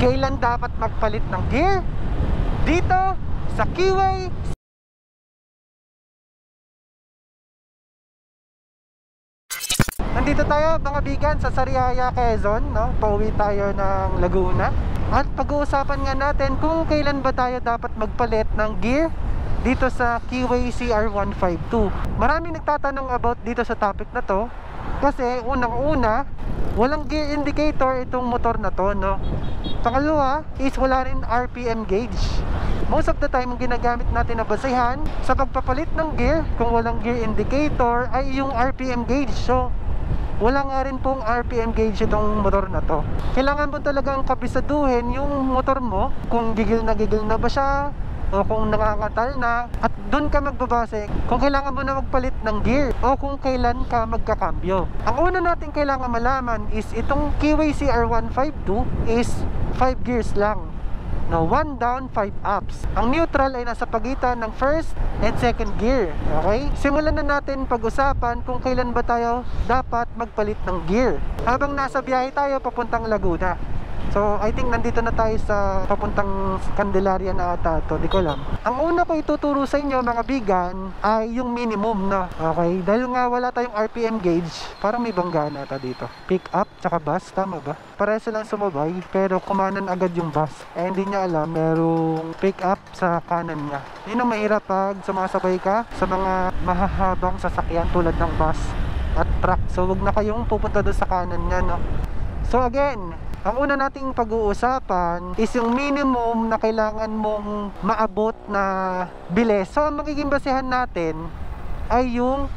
kailan dapat magpalit ng gear dito sa Keyway. Nandito tayo mga bigan sa Sariaya, Quezon, no? Pauwi tayo ng Laguna. At pag-uusapan nga natin kung kailan ba tayo dapat magpalit ng gear dito sa Keyway CR152. Maraming nagtatanong about dito sa topic na to kasi unang-una, walang gear indicator itong motor na to, no? Pangalawa is wala rin RPM gauge. Most of the time ang ginagamit natin na basehan sa pagpapalit ng gear, kung walang gear indicator, ay yung RPM gauge. So wala nga rin pong RPM gauge itong motor na to. Kailangan mo talagang kabisaduhin yung motor mo, kung gigil na ba siya o kung nangangatal na, at dun ka magbabase kung kailangan mo na magpalit ng gear o kung kailan ka magkakambyo. Ang una natin kailangan malaman is itong Keyway CR152 is 5 gears lang. No, 1 down, 5 ups. Ang neutral ay nasa pagitan ng first and second gear. Okay? Simulan na natin pag-usapan kung kailan ba tayo dapat magpalit ng gear habang nasa biyahe tayo papuntang Laguna. So, I think nandito na tayo sa papuntang Candelaria na ata to, di ko alam. Ang una ko ituturo sa inyo mga bigan ay yung minimum, no? Okay, dahil nga wala tayong RPM gauge, parang may bangga na ata dito. Pick up tsaka bus, tama ba? Pareho silang sumabay, pero kumanan agad yung bus. Eh, hindi niya alam, merong pick up sa kanan niya. Yun ang mahirap pag sumasabay ka sa mga mahahabang sasakyan tulad ng bus at truck. So, wag na kayong pupunta doon sa kanan niya, no? So, again, ang una nating pag-uusapan is yung minimum na kailangan mong maabot na bilis. So, ang magiging basehan natin ay yung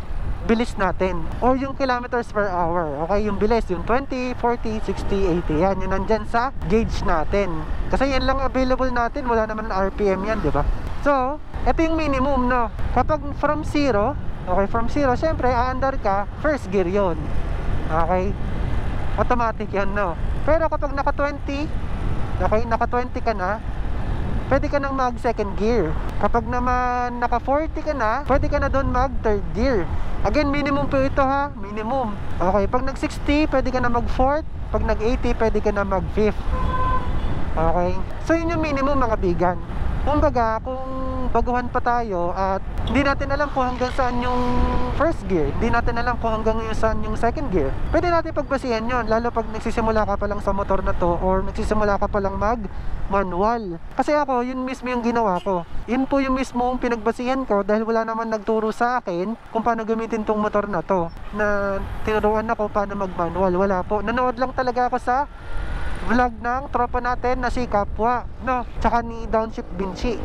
bilis natin or yung kilometers per hour. Okay, yung bilis, yung 20, 40, 60, 80. Yan, yun nandyan sa gauge natin. Kasi yan lang available natin, wala naman RPM yan, di ba? So, ito yung minimum, no? Kapag from 0, okay, from 0, syempre, aandar ka, first gear yun. Okay? Automatic yan, no? Pero kapag naka 20, okay, naka 20 ka na, pwede ka nang mag second gear. Kapag naman naka 40 ka na, pwede ka na doon mag third gear. Again, minimum po ito ha, minimum. Okay, pag nag 60, pwede ka na mag fourth. Pag nag 80, pwede ka na mag fifth. Okay, so yun yung minimum mga bigan. Kumbaga, kung baguhan pa tayo at hindi natin alam kung hanggang saan yung first gear, hindi natin alam kung hanggang saan yung second gear, pwede natin pagbasihan yon, lalo pag nagsisimula ka pa lang sa motor na to or nagsisimula ka pa lang mag manual. Kasi ako, yun mismo yung ginawa ko. Yun po yung mismo yung pinagbasihan ko dahil wala naman nagturo sa akin kung paano gamitin tong motor na to, na tinuruan ako paano mag manual. Wala po, nanood lang talaga ako sa vlog ng tropa natin na si Kapwa, no? Tsaka ni Downshift Vinci.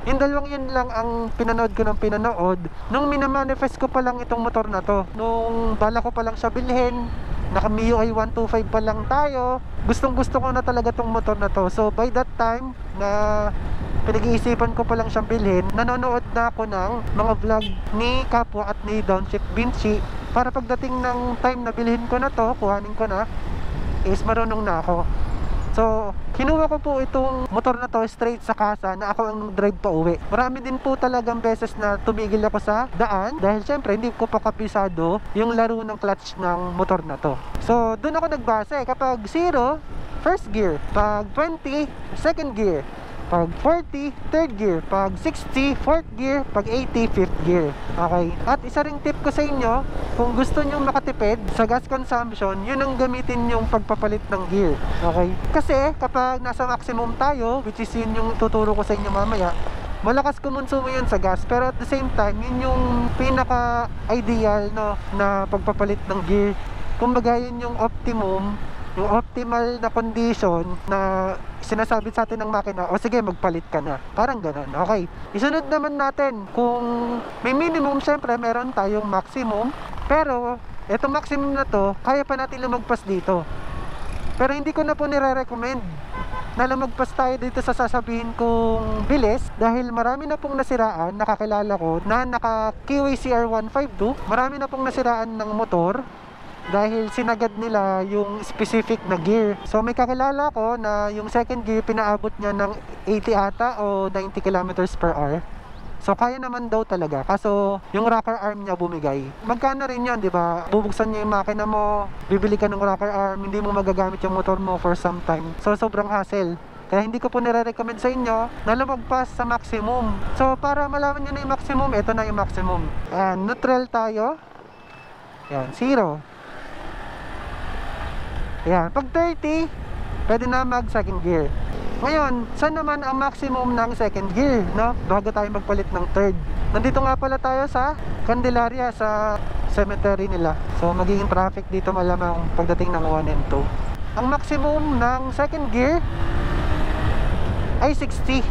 Yung dalawang yun lang ang pinanood ko ng pinanood nung minamanifest ko pa lang itong motor na to. Nung bala ko pa lang siya bilhin, naka MIUI 125 pa lang tayo, gustong gusto ko na talaga itong motor na to. So by that time na pinag-iisipan ko pa lang siyang bilhin, nanonood na ako ng mga vlog ni Kapwa at ni Downshift Vinci para pagdating ng time na bilhin ko na to, kuhanin ko na, is marunong na ako. So, kinuha ko po itong motor na to straight sa kasa na ako ang drive pa uwi. Marami din po talagang beses na tumigil ako sa daan dahil syempre hindi ko pa kapisado yung laro ng clutch ng motor na to. So, dun ako nagbase. Kapag 0, first gear. Pag 20, second gear. Pag 40, third gear. Pag 60, fourth gear. Pag 80, fifth gear. Okay. At isa ring tip ko sa inyo, kung gusto nyo makatipid sa gas consumption, yun ang gamitin yung pagpapalit ng gear. Okay. Kasi kapag nasa maximum tayo, which is yun yung tuturo ko sa inyo mamaya, malakas kumonsumo yun sa gas. Pero at the same time, yun yung pinaka-ideal, no, na pagpapalit ng gear. Kumbaga yun yung optimum, yung optimal na condition na sinasabi sa atin ng makina, o sige magpalit ka na, parang ganun. Okay, isunod naman natin kung may minimum, syempre meron tayong maximum, pero itong maximum na to kaya pa natin lumagpas dito. Pero hindi ko na po nire-recommend na lumagpas tayo dito sa sasabihin kong bilis dahil marami na pong nasiraan, nakakilala ko na naka Keyway CR152, marami na pong nasiraan ng motor dahil sinagad nila yung specific na gear. So may kakilala ko na yung second gear pinaabot niya ng 80 ata o 90 kilometers per hour. So kaya naman daw talaga, kaso yung rocker arm niya bumigay. Magkano rin yun, di ba? Bubuksan niya yung makina mo, bibili ka ng rocker arm, hindi mo magagamit yung motor mo for some time. So sobrang hassle. Kaya hindi ko po nire-recommend sa inyo na lumagpas sa maximum. So para malaman nyo na yung maximum, ito na yung maximum. And neutral tayo. Yan, 0. Yan, pag 30, pwede na mag second gear. Ngayon, saan naman ang maximum ng second gear, no? Bago tayo magpalit ng third. Nandito nga pala tayo sa Candelaria, sa cemetery nila. So, magiging traffic dito malamang pagdating ng 1 and 2. Ang maximum ng second gear ay 60.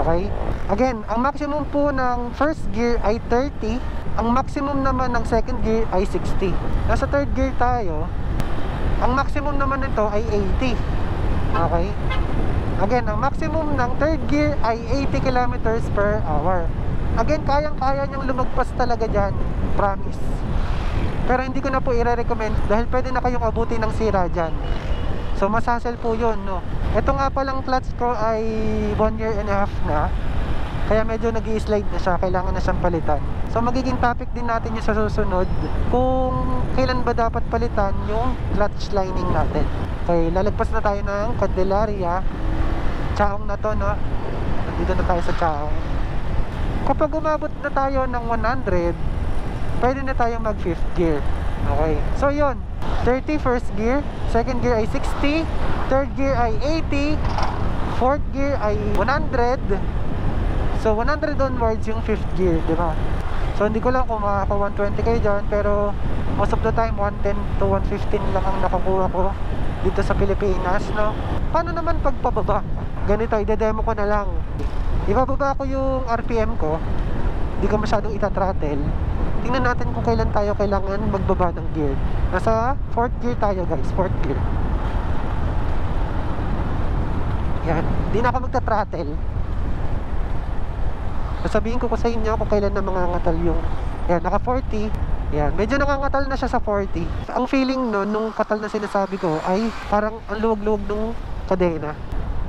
Okay? Again, ang maximum po ng first gear ay 30. Ang maximum naman ng second gear ay 60. Nasa third gear tayo, ang maximum naman nito ay 80. Okay? Again, ang maximum ng third gear ay 80 kilometers per hour. Again, kayang-kaya niyang lumagpas talaga dyan. Promise. Pero hindi ko na po i-recommend dahil pwede na kayong abuti ng sira dyan. So, masasel po yun, no? Ito nga palang clutch ko ay 1 year and a half na. Kaya medyo nag-i-slide na siya. Kailangan na siyang palitan. So, magiging topic din natin yung sa susunod kung kailan ba dapat palitan yung clutch lining natin. Okay, lalagpas na tayo ng Candelaria. Chaong na to, no? Nandito na tayo sa Chaong. Kapag umabot na tayo ng 100, pwede na tayong mag 5th gear. Okay, so yun, 30 first gear, second gear ay 60, third gear ay 80, fourth gear ay 100. So 100 onwards yung 5th gear, di ba? So hindi ko lang kung makaka 120 kayo dyan, pero most of the time 110 to 115 lang ang nakukuha ko dito sa Pilipinas, no? Paano naman pagpababa? Ganito, i-demo ko na lang. Ibababa ko yung RPM ko, hindi ko masyadong itatrattle. Tingnan natin kung kailan tayo kailangan magbaba ng gear. Nasa 4th gear tayo, guys, 4th gear. Yan, hindi na ako magta-throttle. Sasabihin ko sa inyo kung kailan na mangangatal yung, yan, naka 40. Yan, medyo nangangatal na siya sa 40. Ang feeling no, nung katal na sinasabi ko ay parang ang luwag-luwag nung kadena.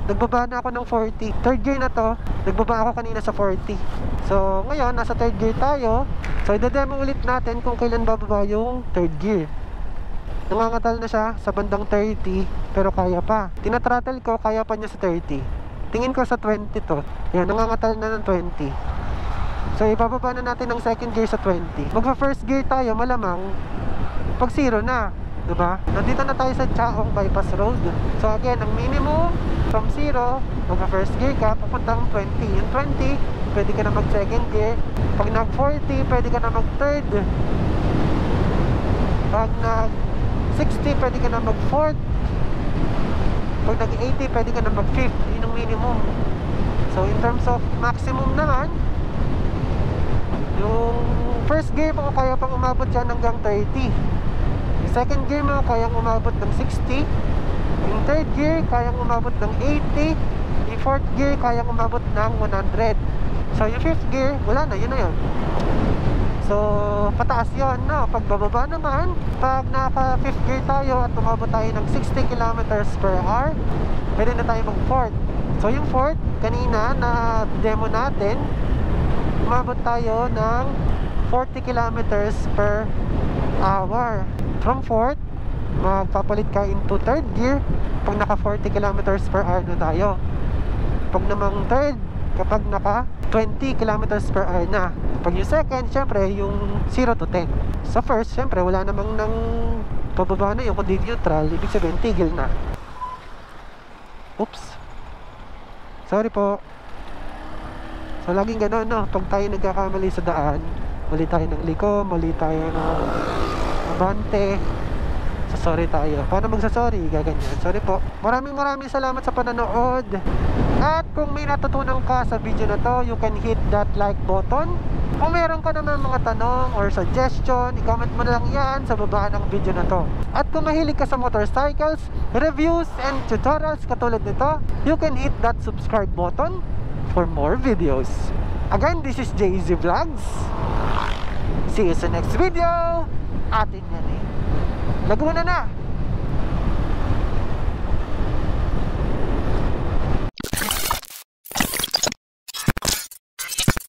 Nagbaba na ako ng 40. Third gear na to, nagbaba ako kanina sa 40. So ngayon, nasa third gear tayo. So i-demo ulit natin kung kailan bababa yung third gear. Nangangatal na siya sa bandang 30, pero kaya pa. Tinatrattle ko, kaya pa niya sa 30. Tingin ko sa 20 to. Yan, nangangatal na ng 20. So ibababa na natin ng second gear sa 20. Magpa first gear tayo, malamang pag 0 na, diba? Nandito na tayo sa Chaong Bypass Road. So again, ang minimum from 0, magpa first gear ka, papuntang 20. Yung 20, pwede ka na mag second gear. Pag nag 40, pwede ka na mag third. Pag nag 60, pwede ka na mag fourth. Pag nag 80, pwede ka na mag fifth. Yun ang minimum. So in terms of maximum naman, yung first gear mo kaya pang umabot dyan hanggang 30. Yung second gear mo kayang umabot ng 60. Yung third gear kayang umabot ng 80. Yung fourth gear kayang umabot ng 100. So yung fifth gear, wala na, yun na yun. So pataas yun, no? Pag bababa naman, pag naka fifth gear tayo at umabot tayo ng 60 kilometers per hour, pwede na tayo mag fourth. So yung fourth, kanina na demo natin, umabot tayo ng 40 kilometers per hour. From fourth, magpapalit ka into third gear pag naka 40 kilometers per hour na tayo. Pag namang third, kapag naka 20 kilometers per hour na. Pag yung second, syempre yung 0 to 10. Sa first, syempre wala namang nang pababa na yung kundi neutral, ibig sabihin tigil na. Oops, sorry po. So laging gano'n, no? Pag tayo nagkakamali sa daan, mali tayo ng liko, mali tayo ng abante, so sorry tayo. Paano magsasorry? Gaganyan. Sorry po. Maraming salamat sa panonood. At kung may natutunan ka sa video na to, you can hit that like button. Kung meron ka naman mga tanong or suggestion, i-comment mo na lang yan sa baba ng video na to. At kung mahilig ka sa motorcycles, reviews, and tutorials katulad nito, you can hit that subscribe button for more videos. Again, this is JZ Vlogs. See you sa next video. Atin yan eh. Laguna na!